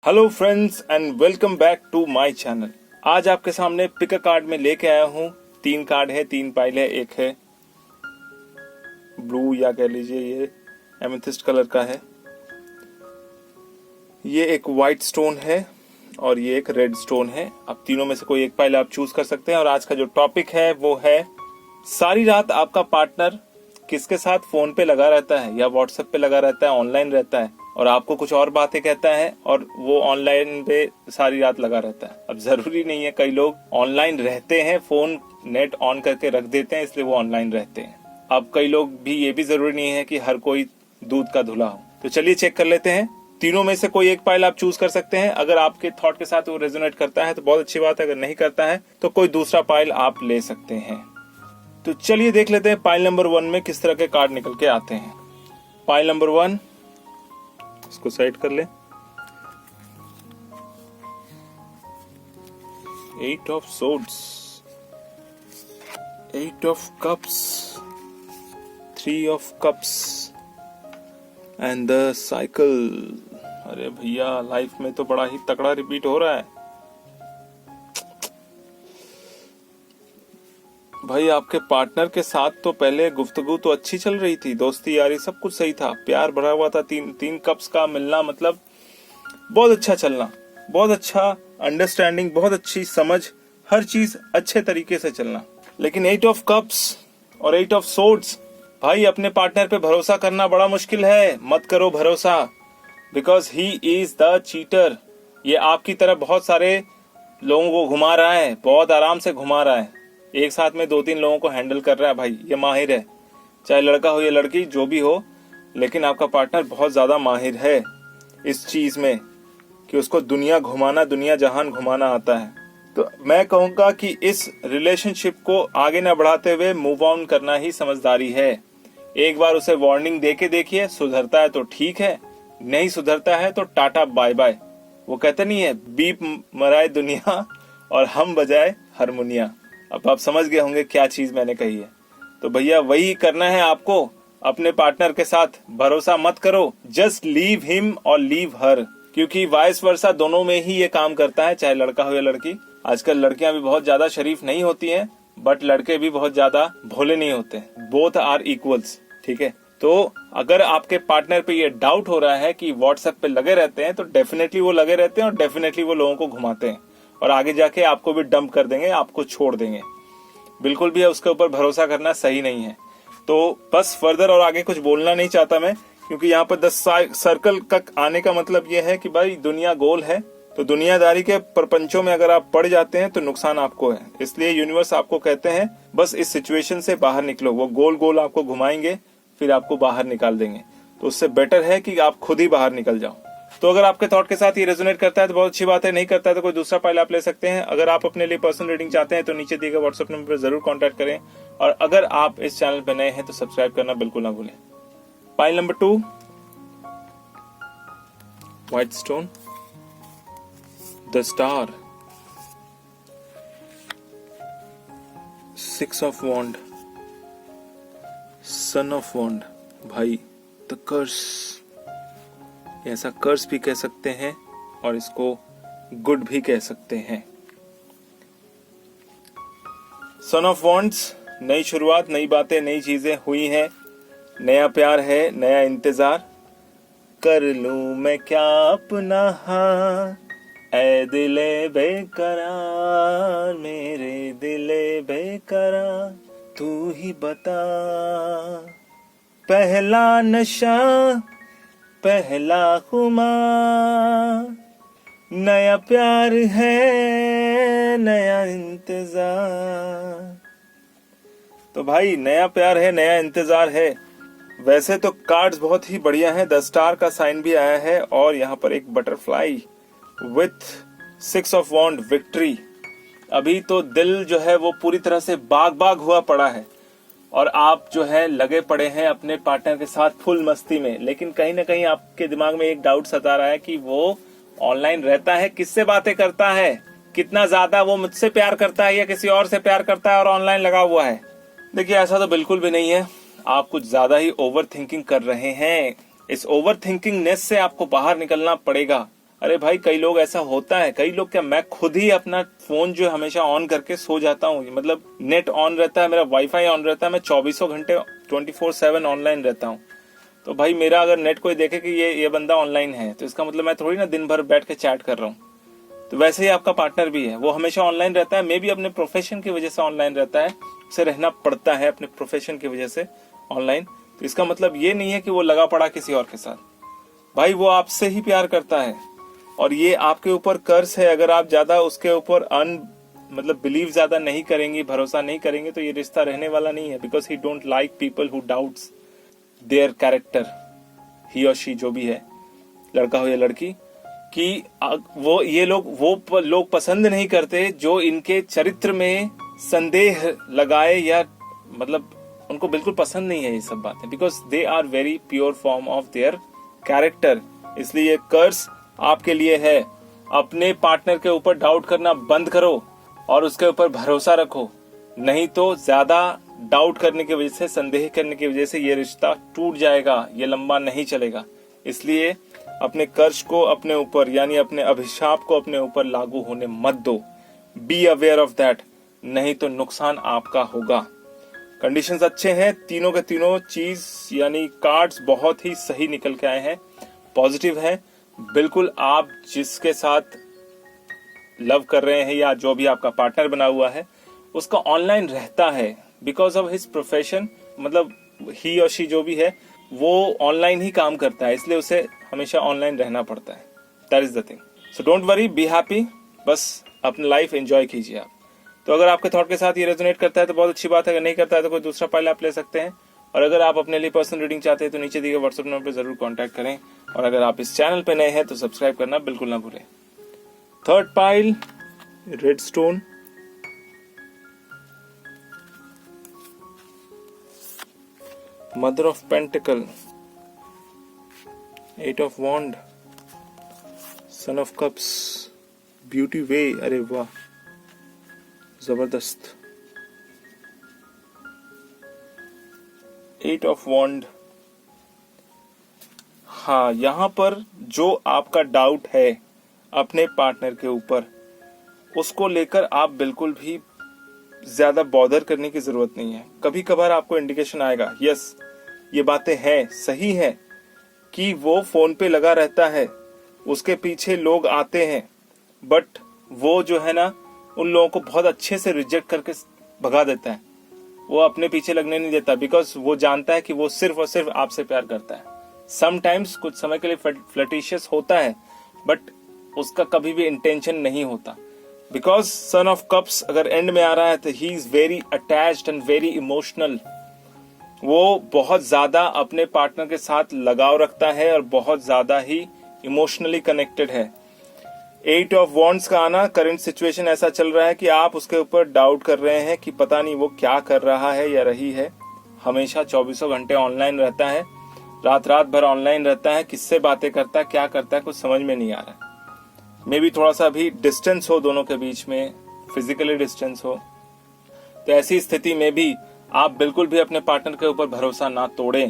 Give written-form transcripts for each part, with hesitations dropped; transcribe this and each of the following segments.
Hello friends and welcome back to my channel. आज आपके सामने पिक अ कार्ड में लेके आया हूँ। 3 कार्ड है, 3 पाइल है। एक है ब्लू या कह लीजिए ये एमेथिस्ट कलर का है, ये एक वाइट स्टोन है और ये एक रेड स्टोन है। अब तीनों में से कोई एक पाइल आप चूज कर सकते हैं। और आज का जो टॉपिक है वो है सारी रात आपका पार्टनर किसके साथ फोन पे लगा रहता है या व्हाट्सएप पे लगा रहता है, ऑनलाइन रहता है और आपको कुछ और बातें कहता है और वो ऑनलाइन पे सारी रात लगा रहता है। अब जरूरी नहीं है, कई लोग ऑनलाइन रहते हैं, फोन नेट ऑन करके रख देते हैं इसलिए वो ऑनलाइन रहते हैं। अब कई लोग भी, ये भी जरूरी नहीं है कि हर कोई दूध का धुला हो। तो चलिए चेक कर लेते हैं। तीनों में से कोई एक पाइल आप चूज कर सकते हैं। अगर आपके थॉट के साथ वो रेजोनेट करता है तो बहुत अच्छी बात है, अगर नहीं करता है तो कोई दूसरा पाइल आप ले सकते हैं। तो चलिए देख लेते हैं पाइल नंबर 1 में किस तरह के कार्ड निकल के आते हैं। पाइल नंबर 1, इसको साइड कर ले। 8 of swords, 8 of cups, 3 of cups and the cycle. अरे भैया, लाइफ में तो बड़ा ही तगड़ा रिपीट हो रहा है भाई। आपके पार्टनर के साथ तो पहले गुफ्तगू तो अच्छी चल रही थी, दोस्ती यारी सब कुछ सही था, प्यार भरा हुआ था। तीन कप्स का मिलना मतलब बहुत अच्छा चलना, बहुत अच्छा अंडरस्टैंडिंग, बहुत अच्छी समझ, हर चीज अच्छे तरीके से चलना। लेकिन 8 ऑफ कप्स और 8 ऑफ सोर्ड्स, भाई अपने पार्टनर पे भरोसा करना बड़ा मुश्किल है। मत करो भरोसा, because he is the cheater. ये आपकी तरफ बहुत सारे लोगों को घुमा रहा है, बहुत आराम से घुमा रहा है। एक साथ में 2-3 लोगों को हैंडल कर रहा है भाई, ये माहिर है। चाहे लड़का हो या लड़की, जो भी हो, लेकिन आपका पार्टनर बहुत ज्यादा माहिर है इस चीज में कि उसको दुनिया घुमाना, दुनिया जहान घुमाना आता है। तो मैं कहूंगा कि इस रिलेशनशिप को आगे न बढ़ाते हुए मूव ऑन करना ही समझदारी है। एक बार उसे वार्निंग देके देखिए, सुधरता है तो ठीक है, नहीं सुधरता है तो टाटा बाय बाय। वो कहते नहीं है, बीप मराए दुनिया और हम बजाए हारमोनिया। अब आप समझ गए होंगे क्या चीज मैंने कही है। तो भैया वही करना है आपको अपने पार्टनर के साथ। भरोसा मत करो, जस्ट लीव हिम और लीव हर, क्योंकि वाइस वर्सा दोनों में ही ये काम करता है, चाहे लड़का हो या लड़की। आजकल लड़कियां भी बहुत ज्यादा शरीफ नहीं होती हैं, बट लड़के भी बहुत ज्यादा भोले नहीं होते। बोथ आर इक्वल्स, ठीक है। तो अगर आपके पार्टनर पे ये डाउट हो रहा है कि व्हाट्सएप पे लगे रहते हैं, तो डेफिनेटली वो लगे रहते हैं और डेफिनेटली वो लोगों को घुमाते हैं और आगे जाके आपको भी डंप कर देंगे, आपको छोड़ देंगे। बिल्कुल भी उसके ऊपर भरोसा करना सही नहीं है। तो बस फर्दर और आगे कुछ बोलना नहीं चाहता मैं, क्योंकि यहाँ पर 10 सर्कल तक आने का मतलब ये है कि भाई दुनिया गोल है। तो दुनियादारी के प्रपंचों में अगर आप पड़ जाते हैं तो नुकसान आपको है। इसलिए यूनिवर्स आपको कहते हैं बस इस सिचुएशन से बाहर निकलो। वो गोल गोल आपको घुमाएंगे, फिर आपको बाहर निकाल देंगे। तो उससे बेटर है कि आप खुद ही बाहर निकल जाओ। तो अगर आपके थॉट के साथ ये रेजोनेट करता है तो बहुत अच्छी बात है, नहीं करता है तो कोई दूसरा पाइल आप ले सकते हैं। अगर आप अपने लिए पर्सनल रीडिंग चाहते हैं तो नीचे दिए गए व्हाट्सएप नंबर पर जरूर कांटेक्ट करें। और अगर आप इस चैनल पर नए हैं तो सब्सक्राइब करना बिल्कुल ना भूलें। Pile number 2, white stone, the star, 6 of wand, son of wand, भाई द कर्स। ऐसा कर्स भी कह सकते हैं और इसको गुड भी कह सकते हैं। सन ऑफ वॉन्ड्स, नई शुरुआत, नई बातें, नई चीजें हुई हैं, नया प्यार है, नया इंतजार। कर लूं मैं क्या अपना हाथ, ऐ दिले बेकरार, मेरे दिले बेकरार, तू ही बता। पहला नशा, पहला खुमार, नया प्यार है, नया इंतजार। तो भाई नया प्यार है, नया इंतजार है। वैसे तो कार्ड्स बहुत ही बढ़िया हैं। द स्टार का साइन भी आया है और यहाँ पर एक butterfly with 6 of wand, victory. अभी तो दिल जो है वो पूरी तरह से बाग बाग हुआ पड़ा है और आप जो है लगे पड़े हैं अपने पार्टनर के साथ फुल मस्ती में। लेकिन कहीं ना कहीं आपके दिमाग में एक डाउट सता रहा है कि वो ऑनलाइन रहता है, किससे बातें करता है, कितना ज्यादा वो मुझसे प्यार करता है या किसी और से प्यार करता है और ऑनलाइन लगा हुआ है। देखिए ऐसा तो बिल्कुल भी नहीं है। आप कुछ ज्यादा ही ओवर थिंकिंग कर रहे हैं। इस ओवर थिंकिंगनेस से आपको बाहर निकलना पड़ेगा। अरे भाई कई लोग ऐसा होता है, कई लोग क्या, मैं खुद ही अपना फोन जो हमेशा ऑन करके सो जाता हूँ, मतलब नेट ऑन रहता है, मेरा वाईफाई ऑन रहता है, मैं 24 घंटे 24/7 ऑनलाइन रहता हूँ। तो भाई मेरा अगर नेट कोई देखे कि ये बंदा ऑनलाइन है, तो इसका मतलब मैं थोड़ी ना दिन भर बैठ के चैट कर रहा हूँ। तो वैसे ही आपका पार्टनर भी है, वो हमेशा ऑनलाइन रहता है, मे भी अपने प्रोफेशन की वजह से ऑनलाइन रहता है, उसे रहना पड़ता है अपने प्रोफेशन की वजह से ऑनलाइन। तो इसका मतलब ये नहीं है कि वो लगा पड़ा किसी और के साथ, भाई वो आपसे ही प्यार करता है और ये आपके ऊपर कर्ज है। अगर आप ज्यादा उसके ऊपर मतलब बिलीव ज्यादा नहीं करेंगी, भरोसा नहीं करेंगे, तो ये रिश्ता रहने वाला नहीं है। Because he don't like people who doubts their character, he और शी जो भी है, लड़का हो या लड़की, कि वो ये लोग पसंद नहीं करते जो इनके चरित्र में संदेह लगाए, या मतलब उनको बिल्कुल पसंद नहीं है ये सब बातें, because they are very pure form of their character. इसलिए ये कर्ज आपके लिए है। अपने पार्टनर के ऊपर डाउट करना बंद करो और उसके ऊपर भरोसा रखो, नहीं तो ज्यादा डाउट करने की वजह से, संदेह करने की वजह से ये रिश्ता टूट जाएगा, ये लंबा नहीं चलेगा। इसलिए अपने कर्ज को अपने ऊपर, यानी अपने अभिशाप को अपने ऊपर लागू होने मत दो। बी अवेयर ऑफ दैट, नहीं तो नुकसान आपका होगा। कंडीशंस अच्छे हैं, तीनों के तीनों चीज यानी कार्ड्स बहुत ही सही निकल के आए हैं, पॉजिटिव है। बिल्कुल आप जिसके साथ लव कर रहे हैं या जो भी आपका पार्टनर बना हुआ है, उसका ऑनलाइन रहता है बिकॉज ऑफ हिज प्रोफेशन, मतलब ही और शी जो भी है वो ऑनलाइन ही काम करता है, इसलिए उसे हमेशा ऑनलाइन रहना पड़ता है। That is the thing. So don't worry, be happy, बस अपनी लाइफ एंजॉय कीजिए आप। तो अगर आपके थॉट के साथ ये रेजोनेट करता है तो बहुत अच्छी बात है, अगर नहीं करता है तो कोई दूसरा फाइल आप ले सकते हैं। और अगर आप अपने लिए पर्सनल रीडिंग चाहते हैं तो नीचे दिए गए व्हाट्सएप नंबर पर जरूर कॉन्टैक्ट करें। और अगर आप इस चैनल पे नए हैं तो सब्सक्राइब करना बिल्कुल ना भूलें। Third pile, red stone, mother of pentacle, eight of wand, son of cups, beauty way, अरे वाह जबरदस्त, एट ऑफ वॉन्ड। हाँ, यहां पर जो आपका डाउट है अपने पार्टनर के ऊपर, उसको लेकर आप बिल्कुल भी ज्यादा बॉदर करने की जरूरत नहीं है। कभी कभार आपको इंडिकेशन आएगा, यस ये बातें हैं, सही है कि वो फोन पे लगा रहता है, उसके पीछे लोग आते हैं, बट वो जो है ना उन लोगों को बहुत अच्छे से रिजेक्ट करके भगा देता है। वो अपने पीछे लगने नहीं देता, बिकॉज वो जानता है कि वो सिर्फ और सिर्फ आपसे प्यार करता है। समटाइम्स कुछ समय के लिए फ्लर्टिशियस होता है, बट उसका कभी भी इंटेंशन नहीं होता। बिकॉज सन ऑफ कप्स अगर एंड में आ रहा है तो he is very attached and very emotional. वो बहुत ज्यादा अपने पार्टनर के साथ लगाव रखता है और बहुत ज्यादा ही इमोशनली कनेक्टेड है। एट ऑफ वॉन्ड्स का आना, करंट सिचुएशन ऐसा चल रहा है कि आप उसके ऊपर डाउट कर रहे हैं कि पता नहीं वो क्या कर रहा है या रही है। हमेशा 24 घंटे ऑनलाइन रहता है, रात भर ऑनलाइन रहता है, किससे बातें करता है, क्या करता है, कुछ समझ में नहीं आ रहा है। मे बी थोड़ा सा अभी डिस्टेंस हो दोनों के बीच में, फिजिकली डिस्टेंस हो। तो ऐसी स्थिति में भी आप बिल्कुल भी अपने पार्टनर के ऊपर भरोसा ना तोड़ें।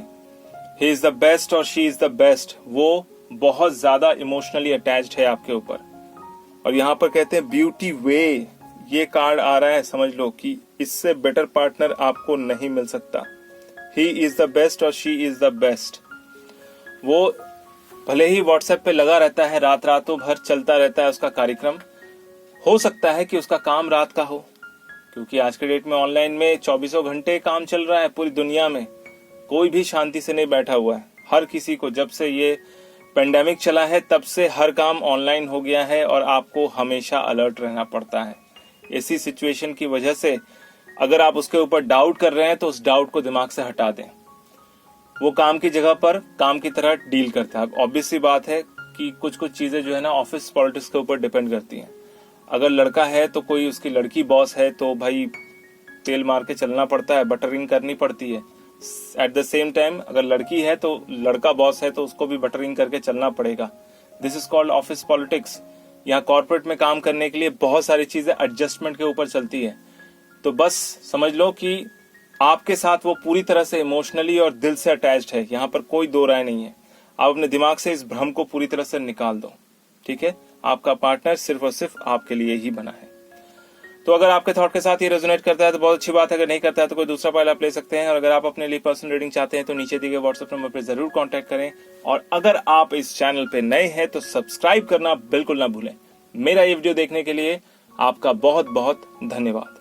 ही इज द बेस्ट और शी इज द बेस्ट। वो बहुत ज्यादा इमोशनली अटैच्ड है आपके ऊपर। और यहाँ पर कहते हैं ब्यूटी वे, ये कार्ड आ रहा है, समझ लो कि इससे बेटर पार्टनर आपको नहीं मिल सकता। ही इज द बेस्ट और शी इज द बेस्ट। वो भले ही व्हाट्सएप पे लगा रहता है, रातों भर चलता रहता है उसका कार्यक्रम। हो सकता है कि उसका काम रात का हो, क्योंकि आज के डेट में ऑनलाइन में 24 घंटे काम चल रहा है पूरी दुनिया में। कोई भी शांति से नहीं बैठा हुआ है। हर किसी को, जब से ये पेंडेमिक चला है तब से हर काम ऑनलाइन हो गया है और आपको हमेशा अलर्ट रहना पड़ता है। ऐसी सिचुएशन की वजह से अगर आप उसके ऊपर डाउट कर रहे हैं तो उस डाउट को दिमाग से हटा दें। वो काम की जगह पर काम की तरह डील करता है। ऑब्वियस सी बात है कि कुछ चीजें जो है ना ऑफिस पॉलिटिक्स के ऊपर डिपेंड करती हैं। अगर लड़का है तो कोई उसकी लड़की बॉस है तो भाई तेल मार के चलना पड़ता है, बटरिंग करनी पड़ती है। एट द सेम टाइम अगर लड़की है तो लड़का बॉस है तो उसको भी बटरिंग करके चलना पड़ेगा। This is called office politics. यहाँ कॉर्पोरेट में काम करने के लिए बहुत सारी चीजें एडजस्टमेंट के ऊपर चलती है। तो बस समझ लो कि आपके साथ वो पूरी तरह से इमोशनली और दिल से अटैच्ड है। यहाँ पर कोई दो राय नहीं है। आप अपने दिमाग से इस भ्रम को पूरी तरह से निकाल दो। ठीक है, आपका पार्टनर सिर्फ और सिर्फ आपके लिए ही बना है। तो अगर आपके थॉट के साथ ये रेजोनेट करता है तो बहुत अच्छी बात है, अगर नहीं करता है तो कोई दूसरा फाइल आप ले सकते हैं। और अगर आप अपने लिए पर्सनल रीडिंग चाहते हैं तो नीचे दिए गए व्हाट्सएप नंबर पर जरूर कांटेक्ट करें। और अगर आप इस चैनल पे नए हैं तो सब्सक्राइब करना बिल्कुल ना भूलें। मेरा ये वीडियो देखने के लिए आपका बहुत बहुत धन्यवाद।